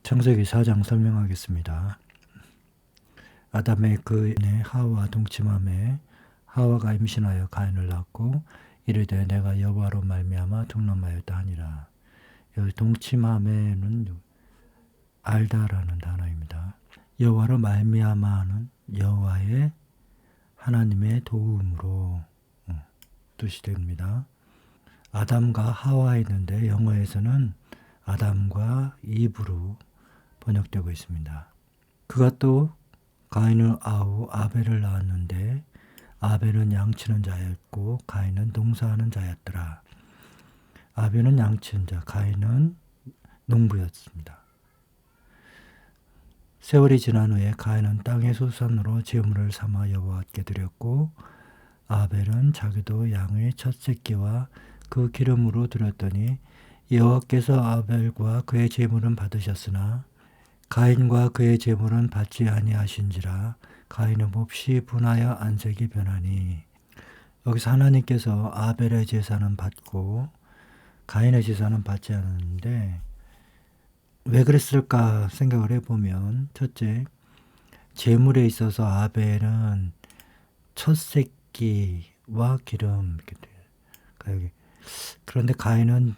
창세기 4장 설명하겠습니다. 아담의 그네 하와 동침함에 하와가 임신하여 가인을 낳고 이르되 내가 여호와로 말미암아 둥람하였다 하니라. 여기 동침함에는 알다라는 단어입니다. 여호와로 말미암아는 여호와의 하나님의 도움으로 뜻이 됩니다. 아담과 하와 있는데 영어에서는 아담과 이브로 번역되고 있습니다. 그가 또 가인의 아우 아벨을 낳았는데 아벨은 양치는 자였고 가인은 농사하는 자였더라. 아벨은 양치는 자, 가인은 농부였습니다. 세월이 지난 후에 가인은 땅의 소산으로 제물을 삼아 여호와께 드렸고 아벨은 자기도 양의 첫 새끼와 그 기름으로 드렸더니 여호와께서 아벨과 그의 제물은 받으셨으나 가인과 그의 제물은 받지 아니하신지라. 가인은 몹시 분하여 안색이 변하니. 여기서 하나님께서 아벨의 제사는 받고 가인의 제사는 받지 않았는데 왜 그랬을까 생각을 해보면, 첫째, 제물에 있어서 아벨은 첫 새끼와 기름 이렇게 돼요. 그런데 가인은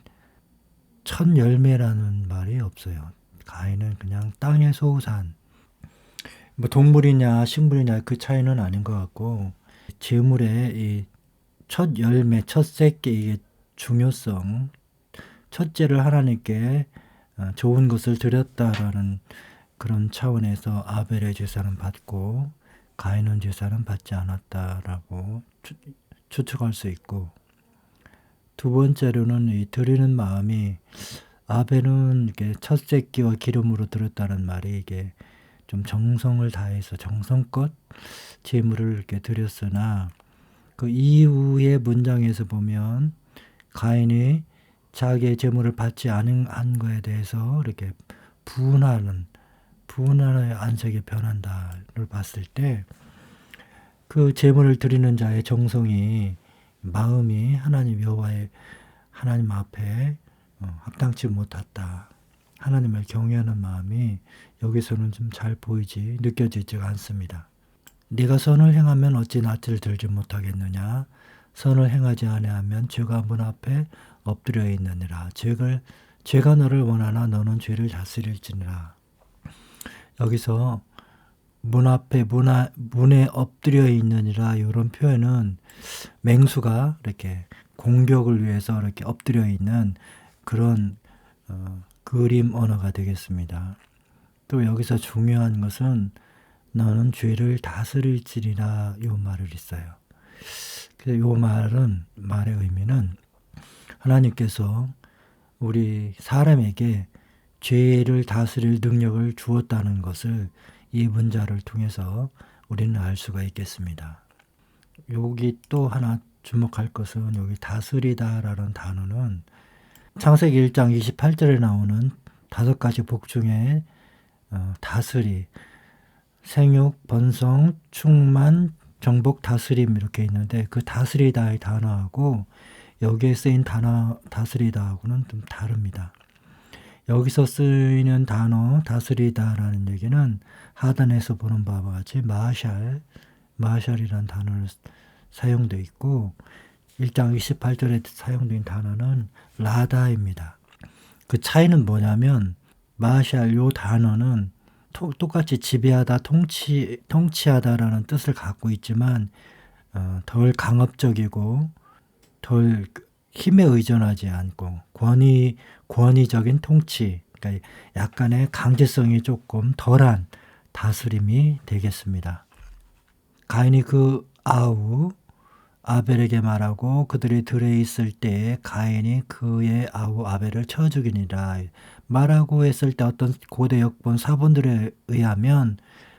첫 열매라는 말이 없어요. 가인은 그냥 땅의 소산, 뭐 동물이냐 식물이냐 그 차이는 아닌 것 같고, 제물의 이 첫 열매, 첫 새끼, 이게 중요성, 첫째를 하나님께 좋은 것을 드렸다라는 그런 차원에서 아벨의 제사는 받고 가인은 제사는 받지 않았다라고 추측할 수 있고, 두 번째로는 이 드리는 마음이, 아벨은 이렇게 첫 새끼와 기름으로 드렸다는 말이 이게 좀 정성을 다해서 정성껏 제물을 이렇게 드렸으나, 그 이후의 문장에서 보면 가인이 자기의 제물을 받지 않은 거에 대해서 이렇게 분하는 안색이 변한다를 봤을 때, 그 제물을 드리는 자의 정성이, 마음이 하나님 여호와의 하나님 앞에 합당치 못했다. 하나님을 경외하는 마음이 여기서는 좀 잘 보이지 느껴지지가 않습니다. 네가 선을 행하면 어찌 낯을 들지 못하겠느냐. 선을 행하지 아니하면 죄가 문 앞에 엎드려 있느니라. 죄가 너를 원하나 너는 죄를 다스릴지니라. 여기서 문 앞에 문에 엎드려 있느니라, 이런 표현은 맹수가 이렇게 공격을 위해서 이렇게 엎드려 있는 그런 그림 언어가 되겠습니다. 또 여기서 중요한 것은 너는 죄를 다스릴지니라, 이 말을 있어요. 그래서 이 말의 의미는 하나님께서 우리 사람에게 죄를 다스릴 능력을 주었다는 것을 이 문자를 통해서 우리는 알 수가 있겠습니다. 여기 또 하나 주목할 것은, 여기 다스리다라는 단어는 창세기 1장 28절에 나오는 5가지 복 중에 다스리, 생육, 번성, 충만, 정복, 다스림 이렇게 있는데, 그 다스리다의 단어하고 여기에 쓰인 단어 다스리다하고는 좀 다릅니다. 여기서 쓰이는 단어 다스리다라는 얘기는 하단에서 보는 바와 같이 마샬이라는 단어를 사용되어 있고, 1장 28절에 사용된 단어는 라다입니다. 그 차이는 뭐냐면, 마샬 요 단어는 똑같이 지배하다, 통치하다라는 뜻을 갖고 있지만 덜 강압적이고 덜 힘에 의존하지 않고 권위적인 통치, 그러니까 약간의 강제성이 조금 덜한 다스림이 되겠습니다. 가인이 그 아우 아벨에게 말하고 그들이 들에 있을 때에 가인이 그의 아우 아벨을 쳐 죽이니라. 말하고 했을 때 어떤 고대 역본 사본들에 의하면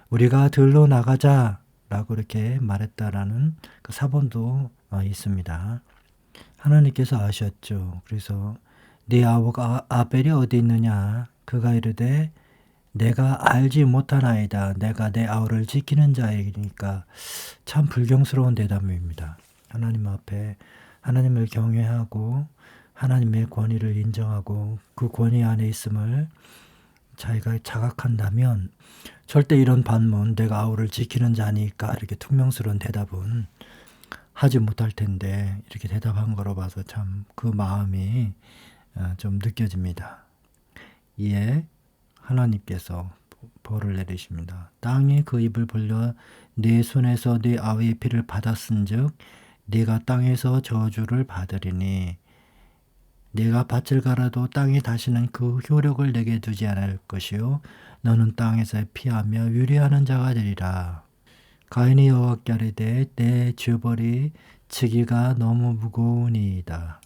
우리가 들로 나가자라고 이렇게 말했다라는 그 사본도 있습니다. 하나님께서 아셨죠. 그래서 네 아우가 아벨이 어디 있느냐. 그가 이르되 내가 알지 못하나이다. 내가 내 아우를 지키는 자이니까. 참 불경스러운 대답입니다. 하나님 앞에 하나님을 경외하고 하나님의 권위를 인정하고 그 권위 안에 있음을 자기가 자각한다면 절대 이런 반문, 내가 아우를 지키는 자니까 이렇게 퉁명스러운 대답은 하지 못할 텐데 이렇게 대답한 거로 봐서 참 그 마음이 좀 느껴집니다. 이에 하나님께서 벌을 내리십니다. 땅이 그 입을 벌려 네 손에서 네 아우의 피를 받았은즉 네가 땅에서 저주를 받으리니 네가 밭을 갈아도 땅이 다시는 그 효력을 내게 두지 않을 것이요 너는 땅에서 피하며 유리하는 자가 되리라. 가인이 여호와께 아뢰되 내 죄벌이 지기가 너무 무거우니이다.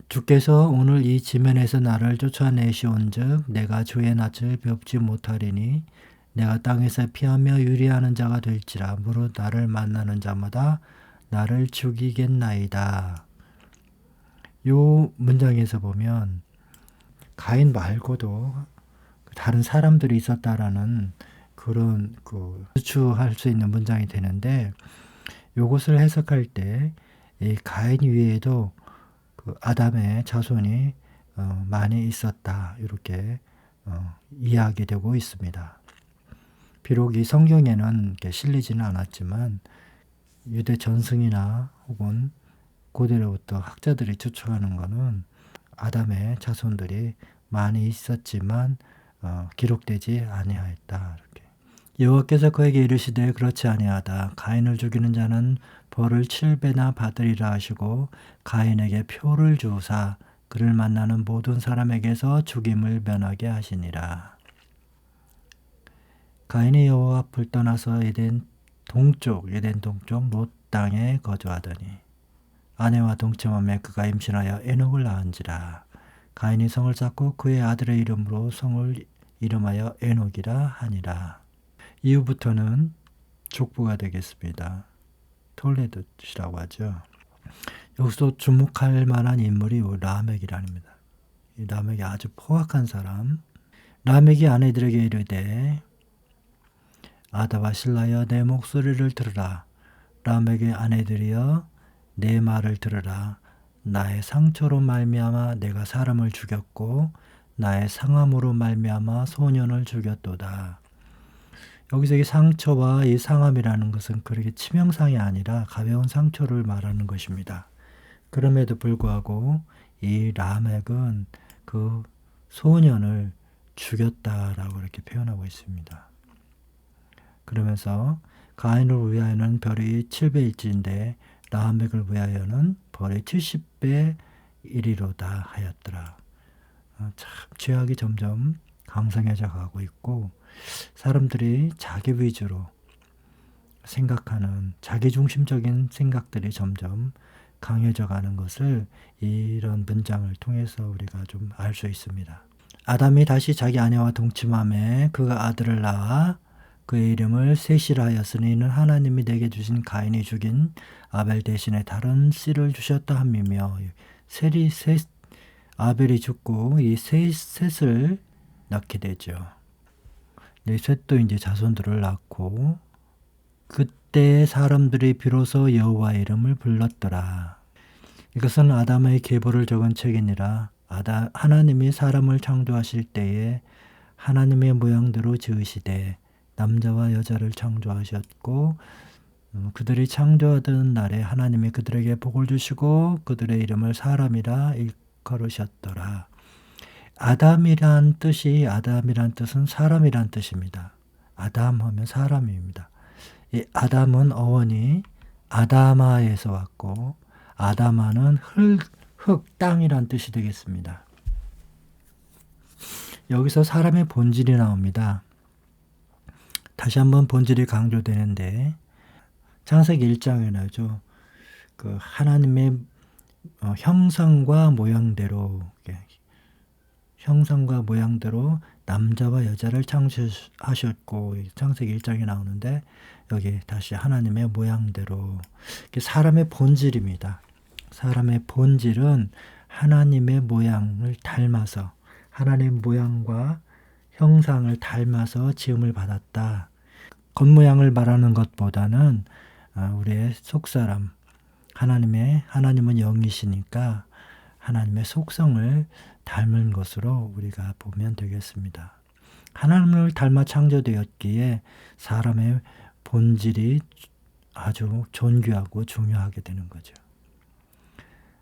주께서 오늘 이 지면에서 나를 쫓아내시온즉 내가 주의 낯을 뵙지 못하리니 내가 땅에서 피하며 유리하는 자가 될지라. 무릇 나를 만나는 자마다 나를 죽이겠나이다. 요 문장에서 보면 가인 말고도 다른 사람들이 있었다라는 그런 추측할 수 있는 문장이 되는데, 요것을 해석할 때 이 가인 위에도 아담의 자손이 많이 있었다, 이렇게 이야기되고 있습니다. 비록 이 성경에는 이렇게 실리지는 않았지만 유대 전승이나 혹은 고대로부터 학자들이 추측하는 것은 아담의 자손들이 많이 있었지만 기록되지 아니하였다. 이렇게. 여호와께서 그에게 이르시되 그렇지 아니하다. 가인을 죽이는 자는 벌을 7배나 받으리라 하시고 가인에게 표를 주사 그를 만나는 모든 사람에게서 죽임을 면하게 하시니라. 가인이 여호와 앞을 떠나서 에덴 동쪽 롯 땅에 거주하더니 아내와 동침함에 그가 임신하여 에녹을 낳은지라. 가인이 성을 쌓고 그의 아들의 이름으로 성을 이름하여 에녹이라 하니라. 이후부터는 족보가 되겠습니다. 톨레도시라고 하죠. 여기서 주목할 만한 인물이 라멕이랍니다. 이 라멕이 아주 포악한 사람. 라멕이 아내들에게 이르되 아다와 실라여 내 목소리를 들으라. 라멕의 아내들이여 내 말을 들으라. 나의 상처로 말미암아 내가 사람을 죽였고 나의 상함으로 말미암아 소년을 죽였도다. 여기서 이 상처와 이 상함이라는 것은 그렇게 치명상이 아니라 가벼운 상처를 말하는 것입니다. 그럼에도 불구하고 이 라멕은 그 소년을 죽였다라고 이렇게 표현하고 있습니다. 그러면서 가인을 위하여는 별이 7배일지인데 라멕을 위하여는 벌이 70배 이리로다 하였더라. 참 죄악이 점점 강성해져 가고 있고 사람들이 자기 위주로 생각하는 자기중심적인 생각들이 점점 강해져 가는 것을 이런 문장을 통해서 우리가 좀 알 수 있습니다. 아담이 다시 자기 아내와 동침함에 그가 아들을 낳아 그의 이름을 셋이라 하였으니 이는 하나님이 내게 주신 가인이 죽인 아벨 대신에 다른 씨를 주셨다 함이며, 아벨이 죽고 이 셋을 낳게 되죠. 이 셋도 이제 자손들을 낳고 그때 사람들이 비로소 여호와의 이름을 불렀더라. 이것은 아담의 계보를 적은 책이니라. 하나님이 사람을 창조하실 때에 하나님의 모양대로 지으시되 남자와 여자를 창조하셨고 그들이 창조하던 날에 하나님이 그들에게 복을 주시고 그들의 이름을 사람이라 일컬으셨더라. 아담이란 뜻은 사람이란 뜻입니다. 아담 하면 사람입니다. 이 아담은 어원이 아다마에서 왔고 아다마는 흙, 땅이란 뜻이 되겠습니다. 여기서 사람의 본질이 나옵니다. 다시 한번 본질이 강조되는데 창세기 1장에 나오죠. 그 하나님의 형상과 모양대로 남자와 여자를 창조하셨고 창세기 1장에 나오는데 여기 다시 하나님의 모양대로 사람의 본질입니다. 사람의 본질은 하나님의 모양을 닮아서 하나님의 모양과 형상을 닮아서 지음을 받았다. 겉모양을 말하는 것보다는 우리의 속사람, 하나님은 영이시니까 하나님의 속성을 닮은 것으로 우리가 보면 되겠습니다. 하나님을 닮아 창조되었기에 사람의 본질이 아주 존귀하고 중요하게 되는 거죠.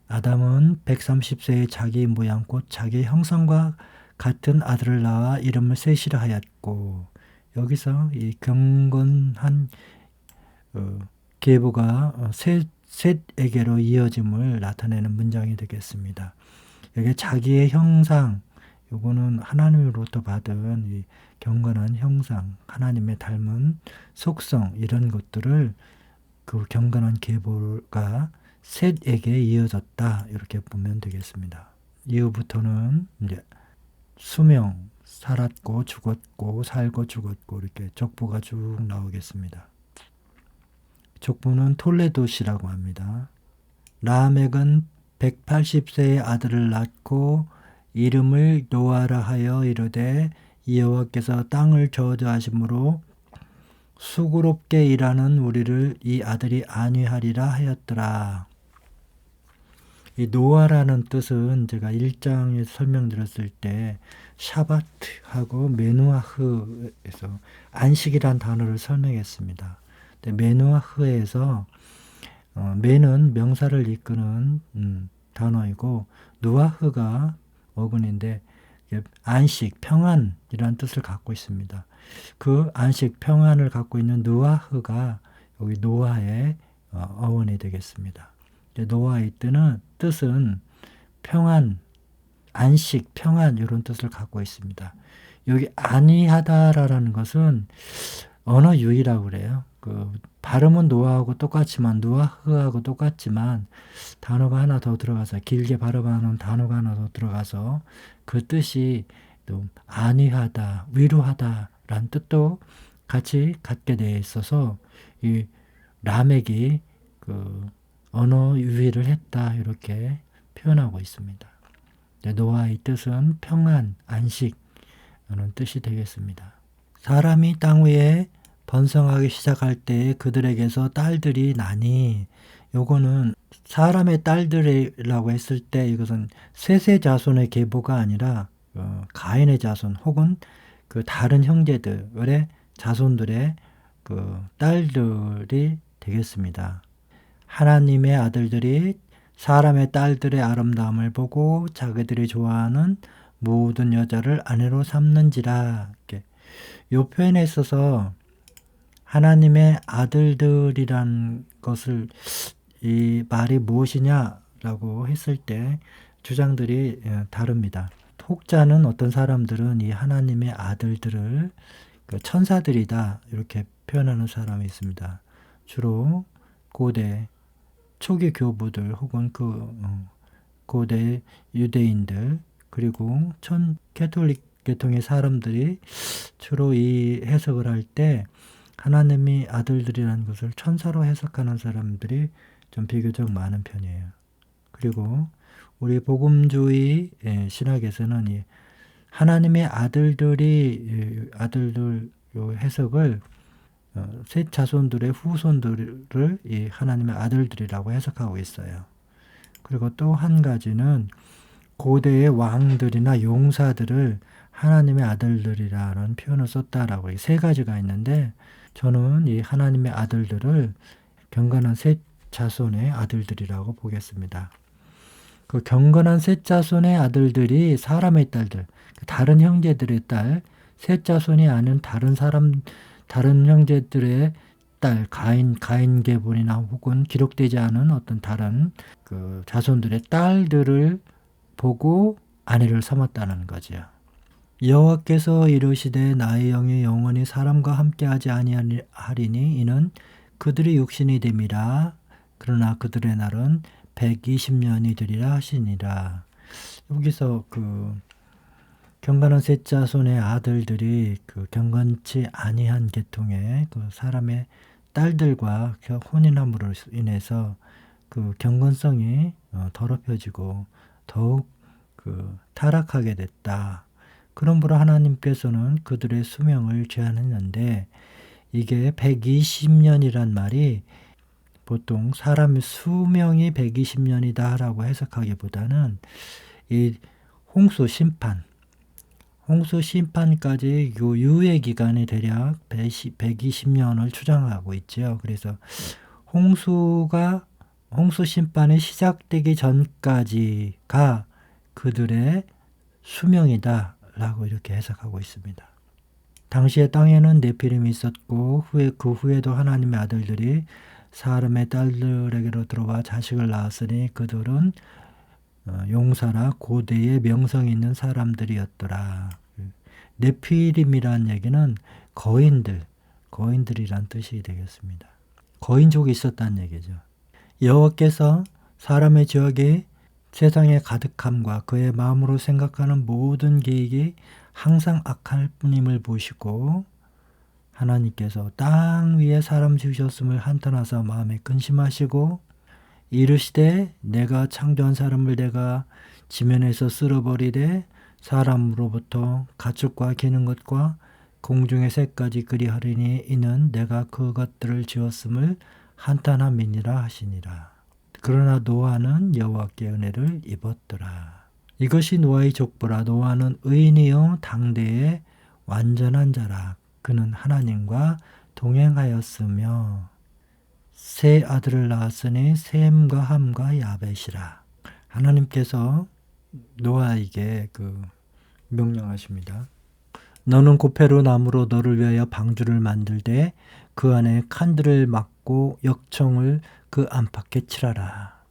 아담은 130세에 자기 모양 곧 자기 형상과 같은 아들을 낳아 이름을 셋이라 하였고, 여기서 이 경건한 계보가 셋에게로 이어짐을 나타내는 문장이 되겠습니다. 여기 자기의 형상, 요거는 하나님으로부터 받은 이 경건한 형상, 하나님의 닮은 속성, 이런 것들을 그 경건한 계보가 셋에게 이어졌다, 이렇게 보면 되겠습니다. 이후부터는 이제 수명, 살았고 죽었고 살고 죽었고 이렇게 족보가 쭉 나오겠습니다. 족보는 톨레도시라고 합니다. 라멕은 180세의 아들을 낳고 이름을 노아라 하여 이르되 여호와께서 땅을 저주하심으로 수고롭게 일하는 우리를 이 아들이 안위하리라 하였더라. 이 노아라는 뜻은 제가 1장에 설명드렸을 때 샤바트하고 메누아흐에서 안식이란 단어를 설명했습니다. 메누아흐에서 메는 명사를 이끄는 단어이고 누아흐가 어근인데 안식, 평안이라는 뜻을 갖고 있습니다. 그 안식, 평안을 갖고 있는 누아흐가 여기 노아의 어원이 되겠습니다. 노아의 뜻은 평안, 안식, 평안 이런 뜻을 갖고 있습니다. 여기 안위하다라는 것은 언어 유희라고 그래요. 그 발음은 노아하고 똑같지만 누아흐하고 똑같지만 단어가 하나 더 들어가서 길게 발음하는 단어가 하나 더 들어가서 그 뜻이 또 안위하다, 위로하다라는 뜻도 같이 갖게 돼 있어서 이 라멕이 그 언어 유희를 했다 이렇게 표현하고 있습니다. 노아의 뜻은 평안, 안식 이런 뜻이 되겠습니다. 사람이 땅 위에 번성하기 시작할 때 그들에게서 딸들이 나니, 요거는 사람의 딸들이라고 했을 때 이것은 셋의 자손의 계보가 아니라 가인의 자손 혹은 그 다른 형제들의 자손들의 그 딸들이 되겠습니다. 하나님의 아들들이 사람의 딸들의 아름다움을 보고 자기들이 좋아하는 모든 여자를 아내로 삼는지라. 이렇게 요 표현에 있어서 하나님의 아들들이란 것을 이 말이 무엇이냐라고 했을 때 주장들이 다릅니다. 혹자는 어떤 사람들은 이 하나님의 아들들을 그 천사들이다 이렇게 표현하는 사람이 있습니다. 주로 고대 초기 교부들 혹은 고대 유대인들 그리고 캐톨릭 계통의 사람들이 주로 이 해석을 할 때 하나님이 아들들이라는 것을 천사로 해석하는 사람들이 좀 비교적 많은 편이에요. 그리고 우리 복음주의 신학에서는 이 하나님의 아들들 요 해석을 셋 자손들의 후손들을 이 하나님의 아들들이라고 해석하고 있어요. 그리고 또 한 가지는 고대의 왕들이나 용사들을 하나님의 아들들이라는 표현을 썼다라고 세 가지가 있는데 저는 이 하나님의 아들들을 경건한 셋 자손의 아들들이라고 보겠습니다. 그 경건한 셋 자손의 아들들이 사람의 딸들, 다른 형제들의 딸, 셋 자손이 아닌 다른 형제들의 딸, 가인 계본이나 혹은 기록되지 않은 어떤 다른 그 자손들의 딸들을 보고 아내를 삼았다는 거죠. 여호와께서 이르시되 나의 영이 영원히 사람과 함께하지 아니하리니 이는 그들의 육신이 됨이라. 그러나 그들의 날은 120년이 되리라 하시니라. 여기서 그 경건한 셋 자손의 아들들이 그 경건치 아니한 계통의 그 사람의 딸들과 혼인함으로 인해서 그 경건성이 더럽혀지고 더욱 그 타락하게 됐다. 그러므로 하나님께서는 그들의 수명을 제한했는데 이게 120년이란 말이 보통 사람의 수명이 120년이다 라고 해석하기보다는 이 홍수 심판. 홍수 심판까지 요 유예 기간이 대략 120년을 추정하고 있죠. 그래서 홍수 심판이 시작되기 전까지가 그들의 수명이다 라고 이렇게 해석하고 있습니다. 당시에 땅에는 네피림이 있었고 그 후에도 하나님의 아들들이 사람의 딸들에게로 들어와 자식을 낳았으니 그들은 용사라 고대의 명성 있는 사람들이었더라. 네피림이라는 얘기는 거인들이란 뜻이 되겠습니다. 거인족이 있었다는 얘기죠. 여호와께서 사람의 지역이 세상의 가득함과 그의 마음으로 생각하는 모든 계획이 항상 악할 뿐임을 보시고 하나님께서 땅 위에 사람 지으셨음을 한탄하사 마음에 근심하시고 이르시되 내가 창조한 사람을 내가 지면에서 쓸어버리되 사람으로부터 가축과 기는 것과 공중의 새까지 그리하리니 이는 내가 그것들을 지었음을 한탄함이니라 하시니라. 그러나 노아는 여호와께 은혜를 입었더라. 이것이 노아의 족보라. 노아는 의인이요 당대의 완전한 자라. 그는 하나님과 동행하였으며 세 아들을 낳았으니 셈과 함과 야벳이라. 하나님께서 노아에게 명령하십니다. 너는 고페로 나무로 너를 위하여 방주를 만들되 그 안에 칸들을 막고 역청을 그 안팎에 칠하라.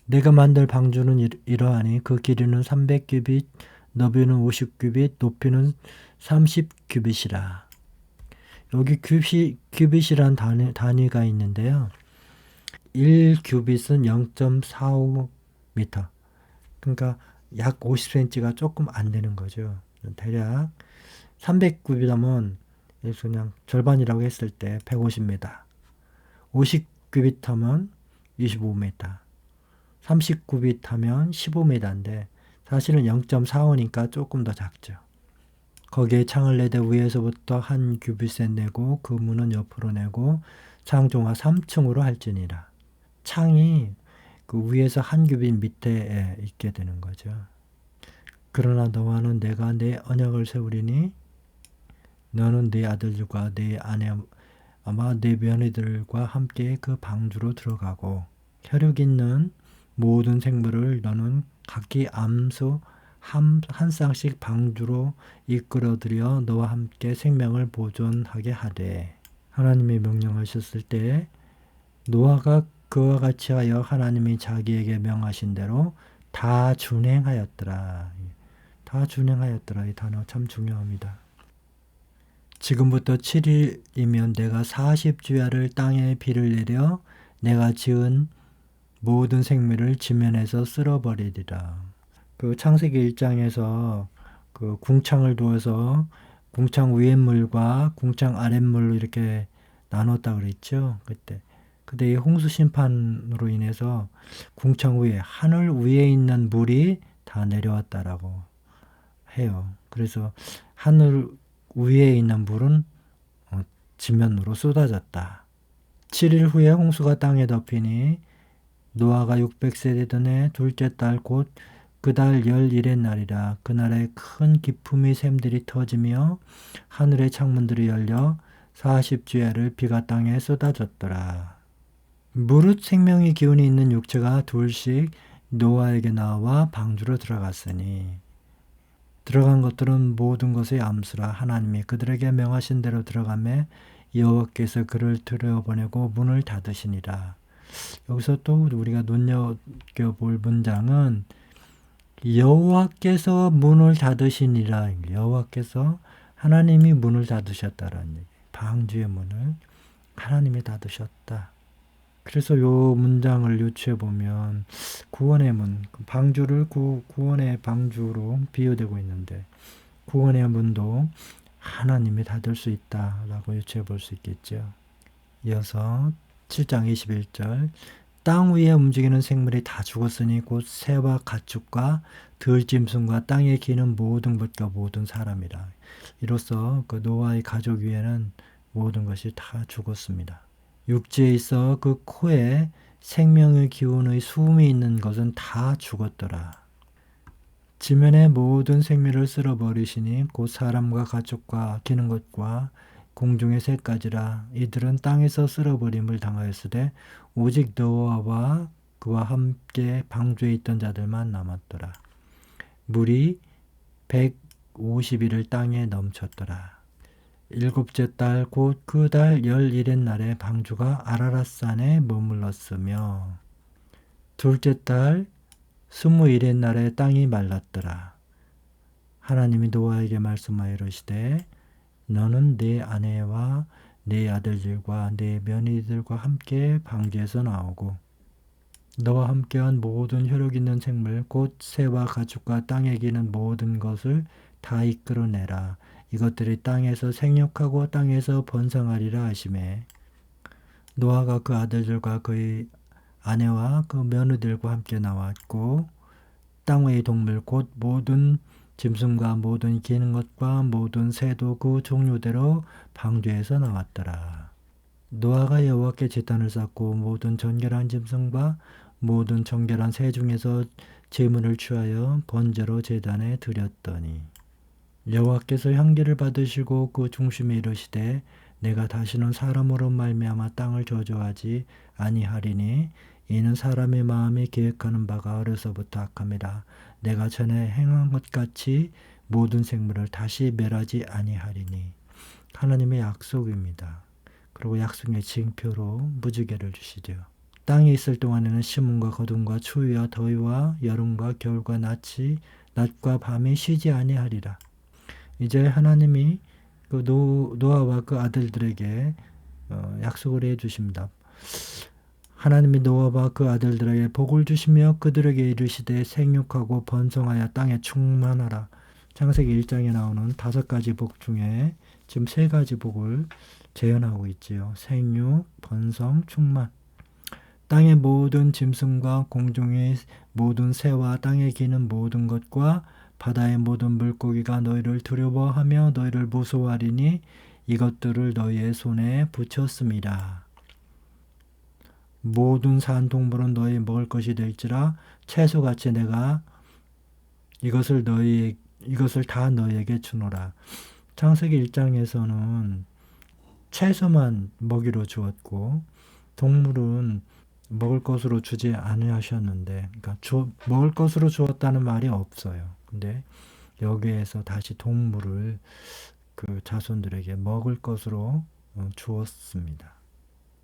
내가 만들 방주는 이러하니 그 길이는 300규빗, 너비는 50규빗, 높이는 30규빗이라. 여기 규빗이란 단위가 있는데요. 1규빗은 0.45m. 그러니까 약 50cm가 조금 안 되는 거죠. 대략 300규빗하면 그냥 절반이라고 했을 때 150m. 50규빗 하면 25m. 30규빗 하면 15m인데 사실은 0.45니까 조금 더 작죠. 거기에 창을 내되 위에서부터 한 규빗에 내고 그 문은 옆으로 내고 창종하 3층으로 할지니라. 창이 그 위에서 한 규빗 밑에 있게 되는 거죠. 그러나 너와는 내가 내 언약을 세우리니 너는 네 아들들과 네 아내 아마 네 며느리들과 함께 그 방주로 들어가고 혈육 있는 모든 생물을 너는 각기 암수 한 쌍씩 방주로 이끌어들여 너와 함께 생명을 보존하게 하되. 하나님이 명령하셨을 때 노아가 그와 같이 하여 하나님이 자기에게 명하신 대로 다 준행하였더라. 다 준행하였더라. 이 단어 참 중요합니다. 지금부터 7일이면 내가 40주야를 땅에 비를 내려 내가 지은 모든 생물을 지면에서 쓸어버리리라. 그 창세기 1장에서 그 궁창을 두어서 궁창 위의 물과 궁창 아랫물로 이렇게 나눴다 그랬죠. 그때 이 홍수 심판으로 인해서 궁창 위에 하늘 위에 있는 물이 다 내려왔다라고 해요. 그래서 하늘 위에 있는 물은 지면으로 쏟아졌다. 7일 후에 홍수가 땅에 덮이니 노아가 600세 되던 해 둘째 달 곧 그 달 11의 날이라. 그날에 큰 기품이 샘들이 터지며 하늘의 창문들이 열려 40주야를 비가 땅에 쏟아졌더라. 무릇 생명의 기운이 있는 육체가 둘씩 노아에게 나와 방주로 들어갔으니 들어간 것들은 모든 것의 암수라. 하나님이 그들에게 명하신 대로 들어가매 여호와께서 그를 들여보내고 문을 닫으시니라. 여기서 또 우리가 눈여겨볼 문장은 여호와께서 문을 닫으시니라. 여호와께서 하나님이 문을 닫으셨다라는 얘기. 방주의 문을 하나님이 닫으셨다. 그래서 요 문장을 유추해 보면 구원의 문, 방주를 구원의 방주로 비유되고 있는데 구원의 문도 하나님이 닫을 수 있다라고 유추해 볼 수 있겠죠. 이어서 7장 21절 땅 위에 움직이는 생물이 다 죽었으니 곧 새와 가축과 들짐승과 땅에 기는 모든 것과 모든 사람이라. 이로써 그 노아의 가족 위에는 모든 것이 다 죽었습니다. 육지에 있어 그 코에 생명의 기운의 수음이 있는 것은 다 죽었더라. 지면의 모든 생물을 쓸어버리시니 곧 사람과 가축과 기는 것과 공중의 새까지라. 이들은 땅에서 쓸어버림을 당하였으되 오직 노아와 그와 함께 방주에 있던 자들만 남았더라. 물이 150일을 땅에 넘쳤더라. 일곱째 달 곧 그 달 11의 날에 방주가 아라랏산에 머물렀으며 둘째 달 20일의 날에 땅이 말랐더라. 하나님이 노아에게 말씀하여 이르시되 너는 네 아내와 네 아들들과 네 며느리들과 함께 방주에서 나오고 너와 함께한 모든 혈육 있는 생물 곧 새와 가축과 땅에 기는 모든 것을 다 이끌어내라. 이것들이 땅에서 생육하고 땅에서 번성하리라 하시매 노아가 그 아들들과 그의 아내와 그 며느리들과 함께 나왔고 땅 위의 동물 곧 모든 짐승과 모든 기는 것과 모든 새도 그 종류대로 방주에서 나왔더라. 노아가 여호와께 제단을 쌓고 모든 정결한 짐승과 모든 정결한 새 중에서 제물을 취하여 번제로 제단에 드렸더니 여호와께서 향기를 받으시고 그 중심에 이르시되 내가 다시는 사람으로 말미암아 땅을 저주하지 아니하리니 이는 사람의 마음이 계획하는 바가 어려서부터 악함이라. 내가 전에 행한 것 같이 모든 생물을 다시 멸하지 아니하리니. 하나님의 약속입니다. 그리고 약속의 징표로 무지개를 주시죠. 땅에 있을 동안에는 심음과 거둠과 추위와 더위와 여름과 겨울과 낮과 밤이 쉬지 아니하리라. 이제 하나님이 그 노아와 그 아들들에게 약속을 해 주십니다. 하나님이 노아와 그 아들들에게 복을 주시며 그들에게 이르시되 생육하고 번성하여 땅에 충만하라. 창세기 1장에 나오는 5가지 복 중에 지금 3가지 복을 재현하고 있지요. 생육, 번성, 충만. 땅의 모든 짐승과 공중의 모든 새와 땅에 기는 모든 것과 바다의 모든 물고기가 너희를 두려워하며 너희를 무서워하리니 이것들을 너희의 손에 붙였습니다. 모든 산 동물은 너희 먹을 것이 될지라 채소같이 내가 이것을 다 너희에게 주노라. 창세기 1장에서는 채소만 먹이로 주었고 동물은 먹을 것으로 주지 않으셨는데, 그러니까 먹을 것으로 주었다는 말이 없어요. 근데 여기에서 다시 동물을 그 자손들에게 먹을 것으로 주었습니다.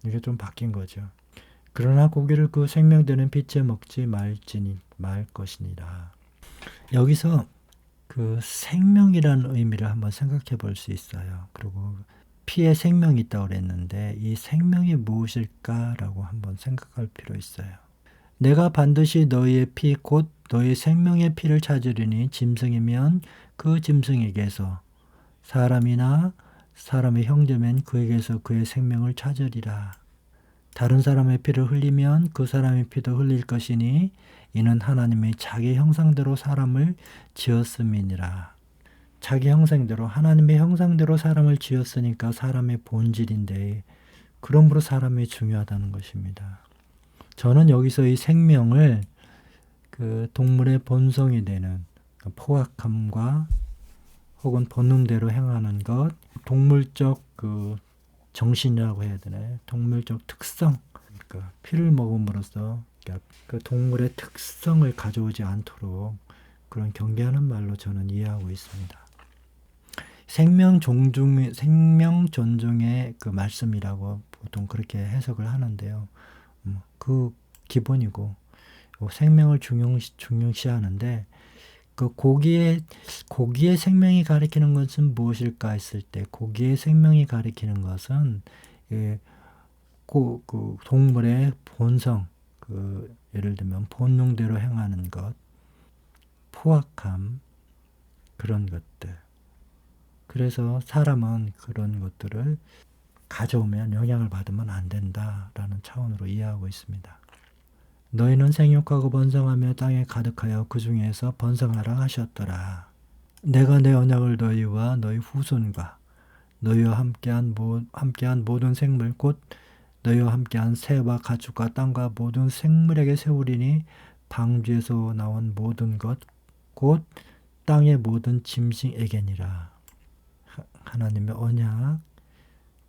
이게 좀 바뀐 거죠. 그러나 고기를 그 생명되는 빛에 먹지 말 것이니라. 여기서 그 생명이라는 의미를 한번 생각해 볼 수 있어요. 그리고 피에 생명이 있다고 그랬는데 이 생명이 무엇일까라고 한번 생각할 필요 있어요. 내가 반드시 너희의 피 곧 너희 생명의 피를 찾으리니 짐승이면 그 짐승에게서 사람이나 사람의 형제면 그에게서 그의 생명을 찾으리라. 다른 사람의 피를 흘리면 그 사람의 피도 흘릴 것이니 이는 하나님이 자기 형상대로 사람을 지었음이니라. 자기 형상대로 하나님의 형상대로 사람을 지었으니까 사람의 본질인데 그러므로 사람이 중요하다는 것입니다. 저는 여기서 이 생명을 그 동물의 본성이 되는 포악함과 혹은 본능대로 행하는 것, 동물적 그 정신이라고 해야 되나요? 동물적 특성, 그러니까 피를 먹음으로써 그 동물의 특성을 가져오지 않도록 그런 경계하는 말로 저는 이해하고 있습니다. 생명 존중의 그 말씀이라고 보통 그렇게 해석을 하는데요. 그 기본이고 생명을 중요시하는데 그 고기의 생명이 가리키는 것은 무엇일까 했을 때 고기의 생명이 가리키는 것은 그 동물의 본성, 예를 들면 본능대로 행하는 것, 포악함, 그런 것들. 그래서 사람은 그런 것들을 가져오면 영향을 받으면 안 된다라는 차원으로 이해하고 있습니다. 너희는 생육하고 번성하며 땅에 가득하여 그 중에서 번성하라 하셨더라. 내가 내 언약을 너희와 너희 후손과 너희와 함께한 모든 생물 곧 너희와 함께한 새와 가축과 땅과 모든 생물에게 세우리니 방주에서 나온 모든 것 곧 땅의 모든 짐승에게니라. 하나님의 언약,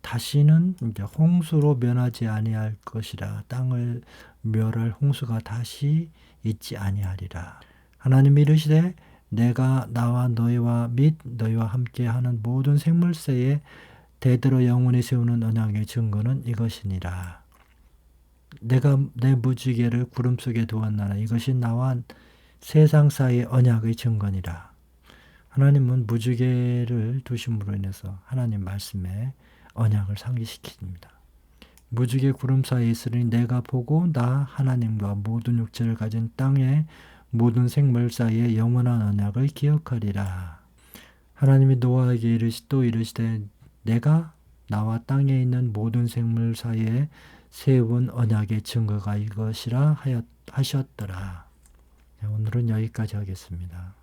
다시는 이제 홍수로 면하지 아니할 것이라. 땅을 멸할 홍수가 다시 있지 아니하리라. 하나님이 이르시되 내가 나와 너희와 및 너희와 함께 하는 모든 생물새에 대대로 영원히 세우는 언약의 증거는 이것이니라. 내가 내 무지개를 구름 속에 두었나니 이것이 나와 세상 사이의 언약의 증거니라. 하나님은 무지개를 두심으로 인해서 하나님 말씀에 언약을 상기시킵니다. 무지개 구름 사이에 있으니 내가 보고 나 하나님과 모든 육체를 가진 땅의 모든 생물 사이에 영원한 언약을 기억하리라. 하나님이 노아에게 또 이르시되 내가 나와 땅에 있는 모든 생물 사이에 세운 언약의 증거가 이것이라 하셨더라. 오늘은 여기까지 하겠습니다.